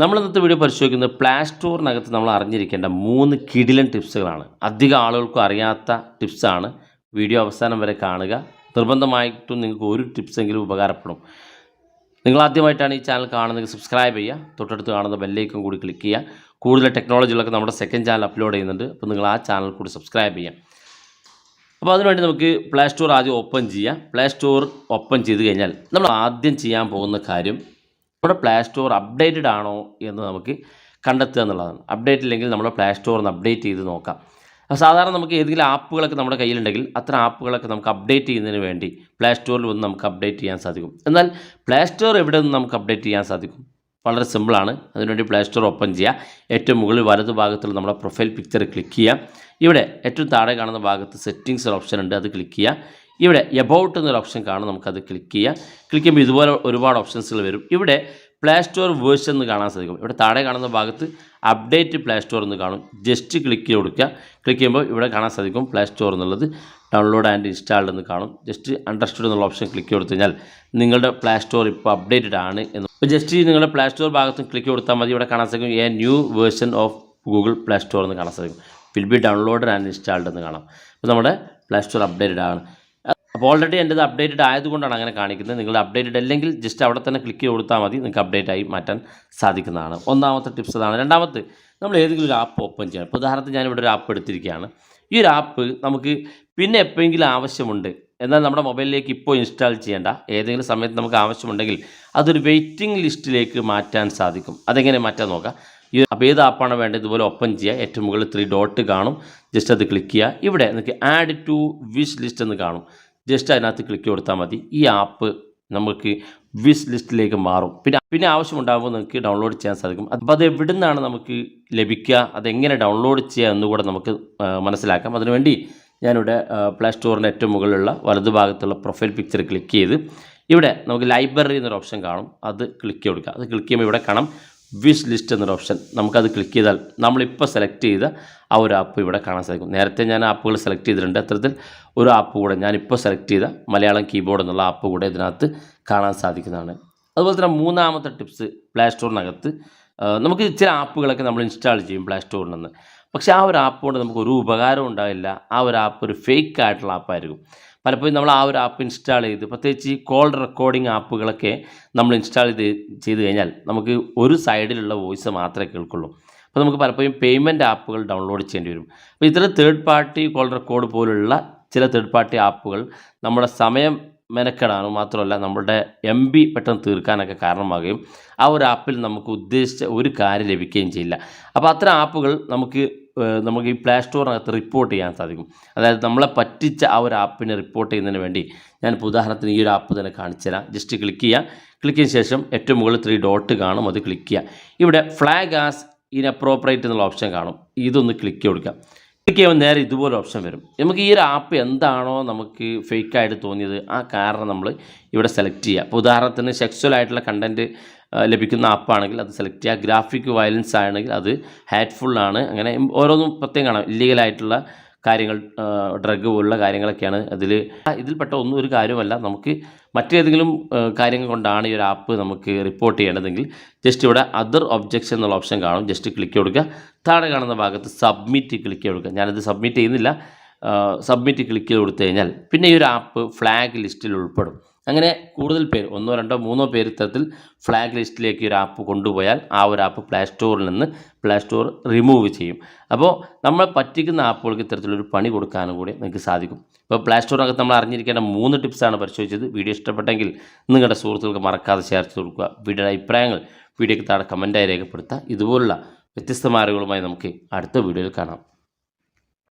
നമ്മൾ ഇന്നത്തെ വീഡിയോ പരിശോധിക്കുന്നത് പ്ലേ സ്റ്റോറിനകത്ത് നമ്മൾ അറിഞ്ഞിരിക്കേണ്ട 3 കിടിലൻ ടിപ്സുകളാണ്. അധികം ആളുകൾക്കും അറിയാത്ത ടിപ്സാണ്. വീഡിയോ അവസാനം വരെ കാണുക. നിർബന്ധമായിട്ടും നിങ്ങൾക്ക് ഒരു ടിപ്സെങ്കിലും ഉപകാരപ്പെടും. നിങ്ങൾ ആദ്യമായിട്ടാണ് ഈ ചാനൽ കാണുന്നത്, സബ്സ്ക്രൈബ് ചെയ്യുക. തൊട്ടടുത്ത് കാണുന്ന ബെല്ലൈക്കൺ കൂടി ക്ലിക്ക് ചെയ്യുക. കൂടുതൽ ടെക്നോളജികളൊക്കെ നമ്മുടെ സെക്കൻഡ് ചാനൽ അപ്ലോഡ് ചെയ്യുന്നുണ്ട്. അപ്പോൾ നിങ്ങൾ ആ ചാനൽ കൂടി സബ്സ്ക്രൈബ് ചെയ്യാം. അപ്പോൾ അതിനുവേണ്ടി നമുക്ക് പ്ലേ സ്റ്റോർ ആദ്യം ഓപ്പൺ ചെയ്യാം. പ്ലേ സ്റ്റോർ ഓപ്പൺ ചെയ്ത് കഴിഞ്ഞാൽ നമ്മൾ ആദ്യം ചെയ്യാൻ പോകുന്ന കാര്യം നമ്മുടെ പ്ലേ സ്റ്റോർ അപ്ഡേറ്റഡ് ആണോ എന്ന് നമുക്ക് കണ്ടെത്തുക എന്നുള്ളതാണ്. അപ്ഡേറ്റ് ഇല്ലെങ്കിൽ നമ്മുടെ പ്ലേ സ്റ്റോറിന് അപ്ഡേറ്റ് ചെയ്ത് നോക്കാം. സാധാരണ നമുക്ക് ഏതെങ്കിലും ആപ്പുകളൊക്കെ നമ്മുടെ കയ്യിലുണ്ടെങ്കിൽ അത്തരം ആപ്പുകളൊക്കെ നമുക്ക് അപ്ഡേറ്റ് ചെയ്യുന്നതിന് വേണ്ടി പ്ലേ സ്റ്റോറിൽ വന്ന് നമുക്ക് അപ്ഡേറ്റ് ചെയ്യാൻ സാധിക്കും. എന്നാൽ പ്ലേ സ്റ്റോർ എവിടെ നിന്ന് നമുക്ക് അപ്ഡേറ്റ് ചെയ്യാൻ സാധിക്കും? വളരെ സിമ്പിളാണ്. അതിനുവേണ്ടി പ്ലേ സ്റ്റോർ ഓപ്പൺ ചെയ്യുക. ഏറ്റവും മുകളിൽ വലതു ഭാഗത്തുള്ള നമ്മുടെ പ്രൊഫൈൽ പിക്ചർ ക്ലിക്ക് ചെയ്യുക. ഇവിടെ ഏറ്റവും താഴെ കാണുന്ന ഭാഗത്ത് സെറ്റിങ്സ് ഓപ്ഷൻ ഉണ്ട്, അത് ക്ലിക്ക് ചെയ്യുക. ഇവിടെ എബൌട്ട് എന്നൊരു ഓപ്ഷൻ കാണും, നമുക്കത് ക്ലിക്ക് ചെയ്യുക. ക്ലിക്ക് ചെയ്യുമ്പോൾ ഇതുപോലെ ഒരുപാട് ഓപ്ഷൻസുകൾ വരും. ഇവിടെ പ്ലേ സ്റ്റോർ വേർഷൻ എന്ന് കാണാൻ സാധിക്കും. ഇവിടെ താഴെ കാണുന്ന ഭാഗത്ത് അപ്ഡേറ്റ് പ്ലേ സ്റ്റോർ എന്ന് കാണും. ജസ്റ്റ് ക്ലിക്ക് ചെയ്ത് കൊടുക്കുക. ക്ലിക്ക് ചെയ്യുമ്പോൾ ഇവിടെ കാണാൻ സാധിക്കും പ്ലേ സ്റ്റോർ എന്നുള്ളത് ഡൗൺലോഡ് ആൻഡ് ഇൻസ്റ്റാൾഡ് എന്ന് കാണും. ജസ്റ്റ് അണ്ടർസ്റ്റുഡ് എന്നുള്ള ഓപ്ഷൻ ക്ലിക്ക് കൊടുത്തു കഴിഞ്ഞാൽ നിങ്ങളുടെ പ്ലേ സ്റ്റോർ ഇപ്പോൾ അപ്ഡേറ്റഡ് ആണ് എന്ന്. അപ്പോൾ ജസ്റ്റ് നിങ്ങളുടെ പ്ലേ സ്റ്റോർ ഭാഗത്ത് ക്ലിക്ക് കൊടുത്താൽ മതി. ഇവിടെ കാണാൻ സാധിക്കും A new version of Google play store എന്ന് കാണാൻ സാധിക്കും. Will be download and installed എന്ന് കാണാം. അപ്പോൾ നമ്മുടെ പ്ലേ സ്റ്റോർ അപ്ഡേറ്റഡ് ആണ്. അപ്പോൾ ഓൾറെഡി എൻ്റെത് അപ്ഡേറ്റഡ് ആയതുകൊണ്ടാണ് അങ്ങനെ കാണിക്കുന്നത്. നിങ്ങളുടെ അപ്ഡേറ്റഡ് അല്ലെങ്കിൽ ജസ്റ്റ് അവിടെ തന്നെ ക്ലിക്ക് ചെയ്ത് കൊടുത്താൽ മതി, നിങ്ങൾക്ക് അപ്ഡേറ്റ് ആയി മാറ്റാൻ സാധിക്കുന്നതാണ്. ഒന്നാമത്തെ ടിപ്സ് അതാണ്. രണ്ടാമത്തെ, നമ്മൾ ഏതെങ്കിലും ഒരു ആപ്പ് ഓപ്പൺ ചെയ്യണം. ഇപ്പോൾ ഉദാഹരണത്തിന് ഞാനിവിടെ ഒരു ആപ്പ് എടുത്തിരിക്കുകയാണ്. ഈ ഒരു ആപ്പ് നമുക്ക് പിന്നെ എപ്പോഴെങ്കിലും ആവശ്യമുണ്ട്, എന്നാൽ നമ്മുടെ മൊബൈലിലേക്ക് ഇപ്പോൾ ഇൻസ്റ്റാൾ ചെയ്യേണ്ട, ഏതെങ്കിലും സമയത്ത് നമുക്ക് ആവശ്യമുണ്ടെങ്കിൽ അതൊരു വെയിറ്റിംഗ് ലിസ്റ്റിലേക്ക് മാറ്റാൻ സാധിക്കും. അതെങ്ങനെ മാറ്റാൻ നോക്കാം. അപ്പോൾ ഏത് ആപ്പാണ് വേണ്ടത് ഇതുപോലെ ഓപ്പൺ ചെയ്യുക. ഏറ്റവും മുകളിൽ 3 ഡോട്ട് കാണും, ജസ്റ്റ് അത് ക്ലിക്ക് ചെയ്യുക. ഇവിടെ നിങ്ങൾക്ക് ആഡ് ടു വിഷ് ലിസ്റ്റ് എന്ന് കാണും. ജസ്റ്റ് അതിനകത്ത് ക്ലിക്ക് കൊടുത്താൽ മതി. ഈ ആപ്പ് നമുക്ക് വിഷ് ലിസ്റ്റിലേക്ക് മാറും. പിന്നെ ആവശ്യമുണ്ടാകുമ്പോൾ നിങ്ങൾക്ക് ഡൗൺലോഡ് ചെയ്യാൻ സാധിക്കും. അപ്പോൾ അത് എവിടെ നിന്നാണ് നമുക്ക് ലഭിക്കുക, അതെങ്ങനെ ഡൗൺലോഡ് ചെയ്യുക എന്നുകൂടെ നമുക്ക് മനസ്സിലാക്കാം. അതിനുവേണ്ടി ഞാനിവിടെ പ്ലേ സ്റ്റോറിൻ്റെ ഏറ്റവും മുകളിലുള്ള വലതുഭാഗത്തുള്ള പ്രൊഫൈൽ പിക്ചർ ക്ലിക്ക് ചെയ്ത് ഇവിടെ നമുക്ക് ലൈബ്രറി എന്നൊരു ഓപ്ഷൻ കാണും, അത് ക്ലിക്ക് കൊടുക്കുക. അത് ക്ലിക്ക് ചെയ്യുമ്പോൾ ഇവിടെ കാണാം വിഷ് ലിസ്റ്റ് എന്നൊരു ഓപ്ഷൻ. നമുക്കത് ക്ലിക്ക് ചെയ്താൽ നമ്മളിപ്പോൾ സെലക്ട് ചെയ്ത ആ ഒരു ആപ്പ് ഇവിടെ കാണാൻ സാധിക്കും. നേരത്തെ ഞാൻ ആപ്പുകൾ സെലക്ട് ചെയ്തിട്ടുണ്ട്. അത്തരത്തിൽ ഒരു ആപ്പ് കൂടെ ഞാനിപ്പോൾ സെലക്ട് ചെയ്ത മലയാളം കീബോർഡ് എന്നുള്ള ആപ്പ് കൂടെ ഇതിനകത്ത് കാണാൻ സാധിക്കുന്നതാണ്. അതുപോലെ തന്നെ മൂന്നാമത്തെ ടിപ്സ്, പ്ലേ സ്റ്റോറിനകത്ത് നമുക്ക് ചില ആപ്പുകളൊക്കെ നമ്മൾ ഇൻസ്റ്റാൾ ചെയ്യും പ്ലേ സ്റ്റോറിൽ നിന്ന്. പക്ഷേ ആ ഒരു ആപ്പ് കൊണ്ട് നമുക്ക് ഒരു ഉപകാരം ഉണ്ടാവില്ല. ആ ഒരു ആപ്പ് ഒരു ഫേക്ക് ആയിട്ടുള്ള ആപ്പായിരിക്കും. പലപ്പോഴും നമ്മൾ ആ ഒരു ആപ്പ് ഇൻസ്റ്റാൾ ചെയ്ത്, പ്രത്യേകിച്ച് ഈ കോൾ റെക്കോർഡിംഗ് ആപ്പുകളൊക്കെ നമ്മൾ ഇൻസ്റ്റാൾ ചെയ്ത് കഴിഞ്ഞാൽ നമുക്ക് ഒരു സൈഡിലുള്ള വോയിസ് മാത്രമേ കേൾക്കുള്ളൂ. അപ്പോൾ നമുക്ക് പലപ്പോഴും പേയ്മെൻറ്റ് ആപ്പുകൾ ഡൗൺലോഡ് ചെയ്യേണ്ടി വരും. അപ്പോൾ ഇത്തരം തേർഡ് പാർട്ടി കോൾ റെക്കോർഡ് പോലുള്ള ചില തേർഡ് പാർട്ടി ആപ്പുകൾ നമ്മുടെ സമയം മെനക്കെടാനും മാത്രമല്ല നമ്മുടെ MB പെട്ടെന്ന് തീർക്കാനൊക്കെ കാരണമാകുകയും ആ ഒരു ആപ്പിൽ നമുക്ക് ഉദ്ദേശിച്ച ഒരു കാര്യം ലഭിക്കുകയും ചെയ്യില്ല. അപ്പോൾ അത്തരം ആപ്പുകൾ നമുക്ക് ഈ പ്ലേ സ്റ്റോറിനകത്ത് റിപ്പോർട്ട് ചെയ്യാൻ സാധിക്കും. അതായത് നമ്മളെ പറ്റിച്ച ആ ഒരു ആപ്പിനെ റിപ്പോർട്ട് ചെയ്യുന്നതിന് വേണ്ടി ഞാനിപ്പോൾ ഉദാഹരണത്തിന് ഈ ഒരു ആപ്പ് തന്നെ കാണിച്ചു തരാം. ജസ്റ്റ് ക്ലിക്ക് ചെയ്യുക. ക്ലിക്ക് ചെയ്ത ശേഷം ഏറ്റവും മുകളിൽ 3 ഡോട്ട് കാണും, അത് ക്ലിക്ക് ചെയ്യുക. ഇവിടെ ഫ്ലാഗ് ആസ് ഇൻഅപ്രോപ്രിയേറ്റ് എന്നുള്ള ഓപ്ഷൻ കാണും, ഇതൊന്ന് ക്ലിക്ക് കൊടുക്കുക. ക്ലിക്ക് ചെയ്യുമ്പോൾ നേരെ ഇതുപോലെ ഓപ്ഷൻ വരും. നമുക്ക് ഈ ഒരു ആപ്പ് എന്താണോ നമുക്ക് ഫേക്കായിട്ട് തോന്നിയത് ആ കാരണം നമ്മൾ ഇവിടെ സെലക്ട് ചെയ്യുക. ഇപ്പോൾ ഉദാഹരണത്തിന് സെക്സ്വൽ ആയിട്ടുള്ള കണ്ടൻറ്റ് ലഭിക്കുന്ന ആപ്പാണെങ്കിൽ അത് സെലക്ട് ചെയ്യുക. ഗ്രാഫിക് വയലൻസ് ആണെങ്കിൽ അത് ഹാറ്റ്ഫുള്ളാണ്. അങ്ങനെ ഓരോന്നും പ്രത്യേകം കാണാം. ഇല്ലീഗലായിട്ടുള്ള കാര്യങ്ങൾ, ഡ്രഗ് പോലുള്ള കാര്യങ്ങളൊക്കെയാണ് ഇതിൽപ്പെട്ട ഒന്നും ഒരു കാര്യമല്ല. നമുക്ക് മറ്റേതെങ്കിലും കാര്യങ്ങൾ കൊണ്ടാണ് ഈ ഒരു ആപ്പ് നമുക്ക് റിപ്പോർട്ട് ചെയ്യേണ്ടതെങ്കിൽ ജസ്റ്റ് ഇവിടെ അതർ ഒബ്ജക്ഷൻ എന്നുള്ള ഓപ്ഷൻ കാണും, ജസ്റ്റ് ക്ലിക്ക് കൊടുക്കുക. താഴെ കാണുന്ന ഭാഗത്ത് സബ്മിറ്റ് ക്ലിക്ക് കൊടുക്കുക. ഞാനത് സബ്മിറ്റ് ചെയ്യുന്നില്ല. സബ്മിറ്റ് ക്ലിക്ക് ചെയ്ത് കൊടുത്തു കഴിഞ്ഞാൽ പിന്നെ ഈ ഒരു ആപ്പ് ഫ്ലാഗ് ലിസ്റ്റിൽ ഉൾപ്പെടും. അങ്ങനെ കൂടുതൽ പേര്, 1, 2, 3 പേര് ഇത്തരത്തിൽ ഫ്ലാഗ് ലിസ്റ്റിലേക്ക് ഒരു ആപ്പ് കൊണ്ടുപോയാൽ ആ ഒരു ആപ്പ് പ്ലേ സ്റ്റോറിൽ നിന്ന് പ്ലേ സ്റ്റോർ റിമൂവ് ചെയ്യും. അപ്പോൾ നമ്മൾ പറ്റിക്കുന്ന ആപ്പുകൾക്ക് ഇത്തരത്തിലൊരു പണി കൊടുക്കാനും കൂടി നിങ്ങൾക്ക് സാധിക്കും. ഇപ്പോൾ പ്ലേ സ്റ്റോറിനകത്ത് നമ്മൾ അറിഞ്ഞിരിക്കേണ്ട 3 ടിപ്സാണ് പരിശോധിച്ചത്. വീഡിയോ ഇഷ്ടപ്പെട്ടെങ്കിൽ നിങ്ങളുടെ സുഹൃത്തുക്കൾക്ക് മറക്കാതെ ഷെയർ ചെയ്ത് കൊടുക്കുക. വീഡിയോയുടെ അഭിപ്രായങ്ങൾ വീഡിയോയ്ക്ക് താഴെ കമൻറ്റായി രേഖപ്പെടുത്തുക. ഇതുപോലുള്ള വ്യത്യസ്തമായ അറിവുകളുമായി നമുക്ക് അടുത്ത വീഡിയോയിൽ കാണാം.